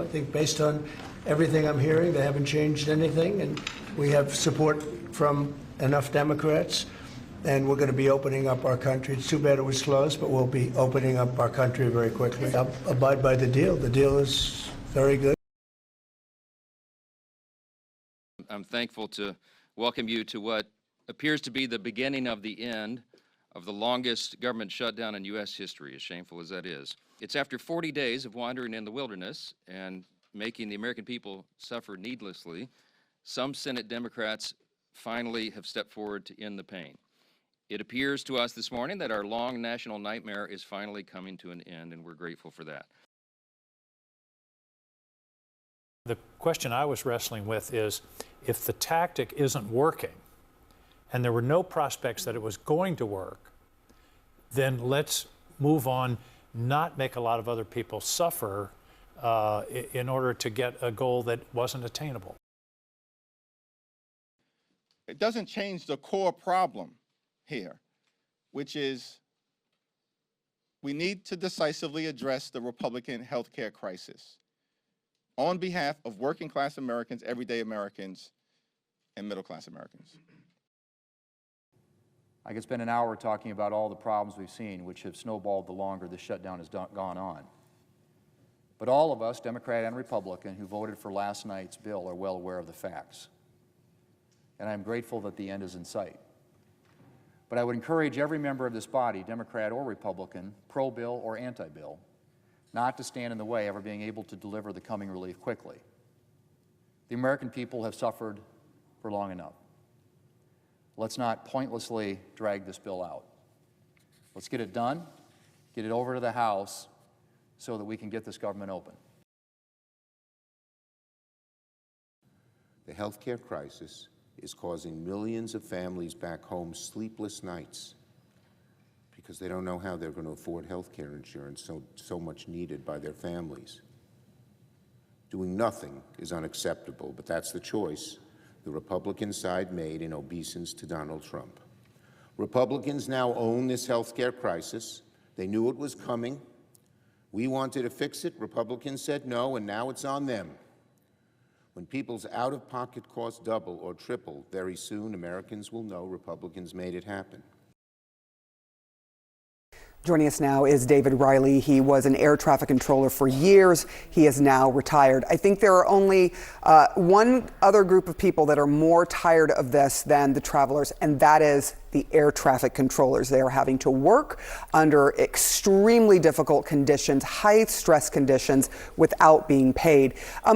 I think based on everything I'm hearing, they haven't changed anything, and we have support from enough Democrats, and we're going to be opening up our country. It's too bad it was closed, but we'll be opening up our country very quickly. I'll abide by the deal. The deal is very good. I'm thankful to welcome you to what appears to be the beginning of the end of the longest government shutdown in U.S. history, as shameful as that is. It's after 40 days of wandering in the wilderness and making the American people suffer needlessly, some Senate Democrats finally have stepped forward to end the pain. It appears to us this morning that our long national nightmare is finally coming to an end, and we're grateful for that. The question I was wrestling with is, if the tactic isn't working, and there were no prospects that it was going to work, then let's move on, not make a lot of other people suffer in order to get a goal that wasn't attainable. It doesn't change the core problem here, which is we need to decisively address the Republican health care crisis on behalf of working class Americans, everyday Americans, and middle class Americans. I could spend an hour talking about all the problems we've seen, which have snowballed the longer this shutdown has gone on. But all of us, Democrat and Republican, who voted for last night's bill are well aware of the facts. And I'm grateful that the end is in sight. But I would encourage every member of this body, Democrat or Republican, pro-bill or anti-bill, not to stand in the way of our being able to deliver the coming relief quickly. The American people have suffered for long enough. Let's not pointlessly drag this bill out. Let's get it done, get it over to the House so that we can get this government open. The health care crisis is causing millions of families back home sleepless nights because they don't know how they're going to afford health care insurance so much needed by their families. Doing nothing is unacceptable, but that's the choice the Republican side made in obeisance to Donald Trump. Republicans now own this health care crisis. They knew it was coming. We wanted to fix it. Republicans said no, and now it's on them. When people's out-of-pocket costs double or triple, very soon Americans will know Republicans made it happen. Joining us now is David Riley. He was an air traffic controller for years. He is now retired. I think there are only one other group of people that are more tired of this than the travelers, and that is the air traffic controllers. They are having to work under extremely difficult conditions, high stress conditions, without being paid.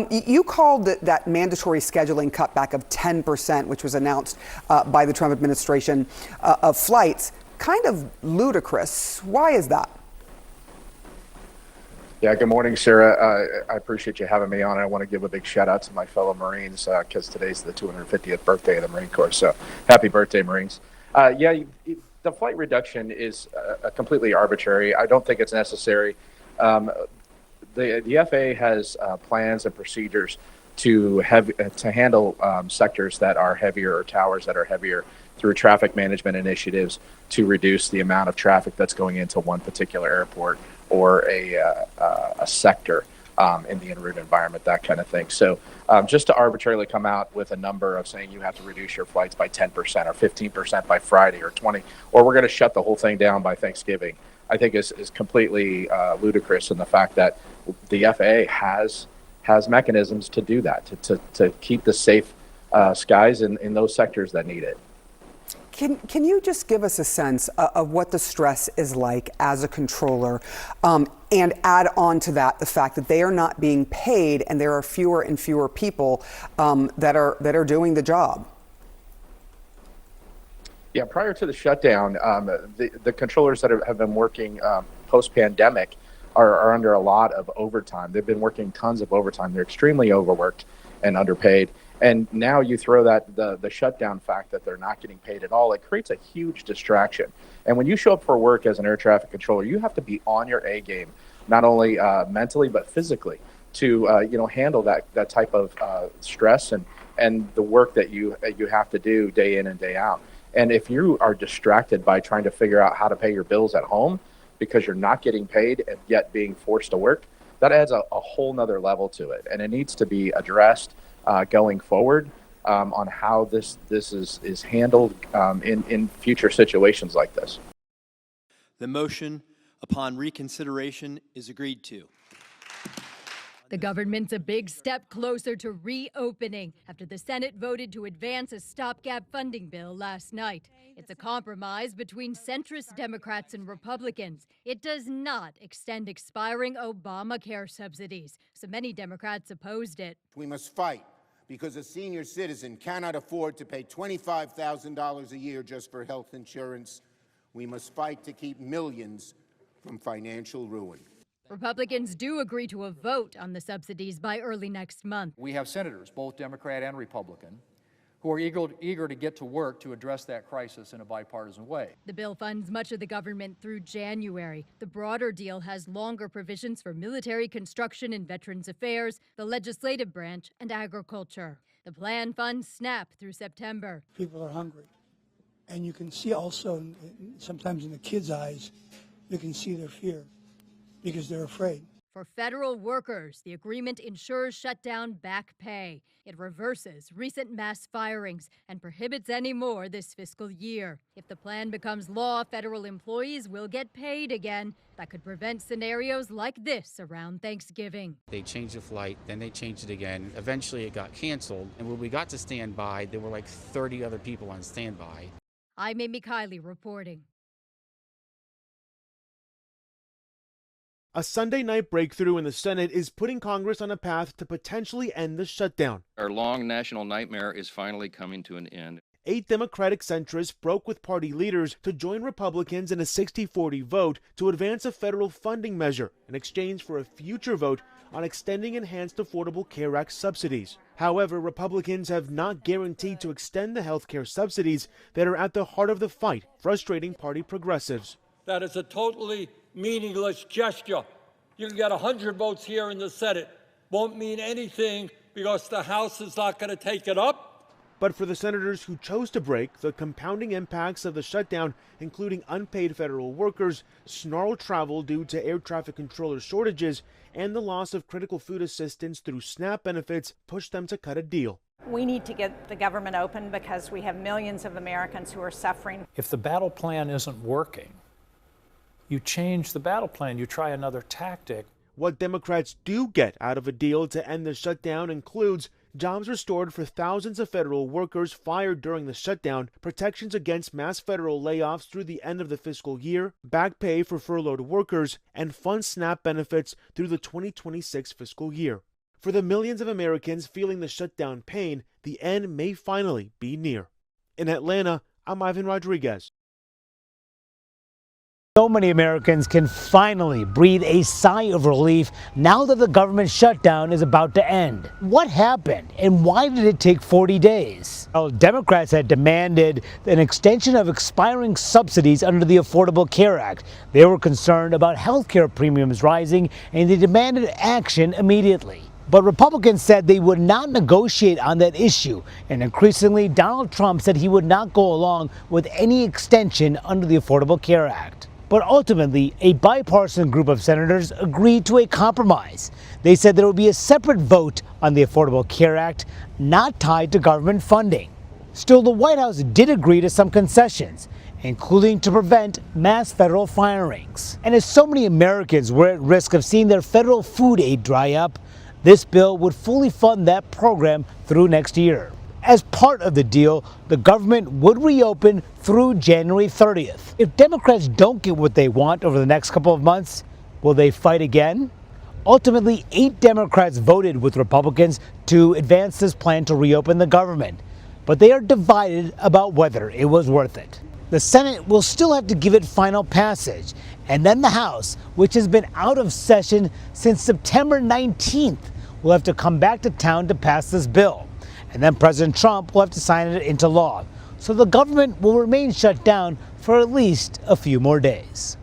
You called that mandatory scheduling cutback of 10%, which was announced by the Trump administration, of flights, kind of ludicrous. Why is that? Yeah, good morning, Sarah. I appreciate you having me on. I want to give a big shout out to my fellow Marines because today's the 250th birthday of the Marine Corps. So happy birthday, Marines. The flight reduction is completely arbitrary. I don't think it's necessary. The FAA has plans and procedures to handle sectors that are heavier or towers that are heavier through traffic management initiatives to reduce the amount of traffic that's going into one particular airport or a sector in the en route environment, that kind of thing. So just to arbitrarily come out with a number of saying you have to reduce your flights by 10% or 15% by Friday or 20, or we're going to shut the whole thing down by Thanksgiving, I think is completely ludicrous in the fact that the FAA has mechanisms to do that, to keep the safe skies in those sectors that need it. Can you just give us a sense of what the stress is like as a controller, and add on to that the fact that they are not being paid and there are fewer and fewer people that are doing the job? Yeah, prior to the shutdown, the controllers that have been working post-pandemic are under a lot of overtime. They've been working tons of overtime. They're extremely overworked and underpaid. And now you throw that the shutdown fact that they're not getting paid at all, it creates a huge distraction. And when you show up for work as an air traffic controller, you have to be on your A game, not only mentally but physically, to handle that type of stress and the work that you have to do day in and day out. And if you are distracted by trying to figure out how to pay your bills at home because you're not getting paid and yet being forced to work, that adds a whole nother level to it. And it needs to be addressed going forward on how this is handled in future situations like this. The motion upon reconsideration is agreed to. The government's a big step closer to reopening after the Senate voted to advance a stopgap funding bill last night. It's a compromise between centrist Democrats and Republicans. It does not extend expiring Obamacare subsidies, so many Democrats opposed it. We must fight because a senior citizen cannot afford to pay $25,000 a year just for health insurance. We must fight to keep millions from financial ruin. Republicans do agree to a vote on the subsidies by early next month. We have senators, both Democrat and Republican, who are eager to get to work to address that crisis in a bipartisan way. The bill funds much of the government through January. The broader deal has longer provisions for military construction and Veterans Affairs, the legislative branch, and agriculture. The plan funds SNAP through September. People are hungry. And you can see also, sometimes in the kids' eyes, you can see their fear because they're afraid. For federal workers, the agreement ensures shutdown back pay. It reverses recent mass firings and prohibits any more this fiscal year. If the plan becomes law, federal employees will get paid again. That could prevent scenarios like this around Thanksgiving. They changed the flight, then they changed it again. Eventually it got canceled. And when we got to standby, there were like 30 other people on standby. I'm Amy Kiley reporting. A Sunday night breakthrough in the Senate is putting Congress on a path to potentially end the shutdown. Our long national nightmare is finally coming to an end. 8 Democratic centrists broke with party leaders to join Republicans in a 60-40 vote to advance a federal funding measure in exchange for a future vote on extending Enhanced Affordable Care Act subsidies. However, Republicans have not guaranteed to extend the health care subsidies that are at the heart of the fight, frustrating party progressives. That is a totally meaningless gesture. You can get 100 votes here in the Senate. Won't mean anything because the House is not going to take it up. But for the senators who chose to break, the compounding impacts of the shutdown, including unpaid federal workers, snarled travel due to air traffic controller shortages, and the loss of critical food assistance through SNAP benefits, pushed them to cut a deal. We need to get the government open because we have millions of Americans who are suffering. If the battle plan isn't working, you change the battle plan, you try another tactic. What Democrats do get out of a deal to end the shutdown includes jobs restored for thousands of federal workers fired during the shutdown, protections against mass federal layoffs through the end of the fiscal year, back pay for furloughed workers, and fund SNAP benefits through the 2026 fiscal year. For the millions of Americans feeling the shutdown pain, the end may finally be near. In Atlanta, I'm Ivan Rodriguez. So many Americans can finally breathe a sigh of relief now that the government shutdown is about to end. What happened and why did it take 40 days? Well, Democrats had demanded an extension of expiring subsidies under the Affordable Care Act. They were concerned about health care premiums rising and they demanded action immediately. But Republicans said they would not negotiate on that issue, and increasingly Donald Trump said he would not go along with any extension under the Affordable Care Act. But ultimately, a bipartisan group of senators agreed to a compromise. They said there would be a separate vote on the Affordable Care Act, not tied to government funding. Still, the White House did agree to some concessions, including to prevent mass federal firings. And as so many Americans were at risk of seeing their federal food aid dry up, this bill would fully fund that program through next year. As part of the deal, the government would reopen through January 30th. If Democrats don't get what they want over the next couple of months, will they fight again? Ultimately, 8 Democrats voted with Republicans to advance this plan to reopen the government, but they are divided about whether it was worth it. The Senate will still have to give it final passage, and then the House, which has been out of session since September 19th, will have to come back to town to pass this bill. And then President Trump will have to sign it into law. So the government will remain shut down for at least a few more days.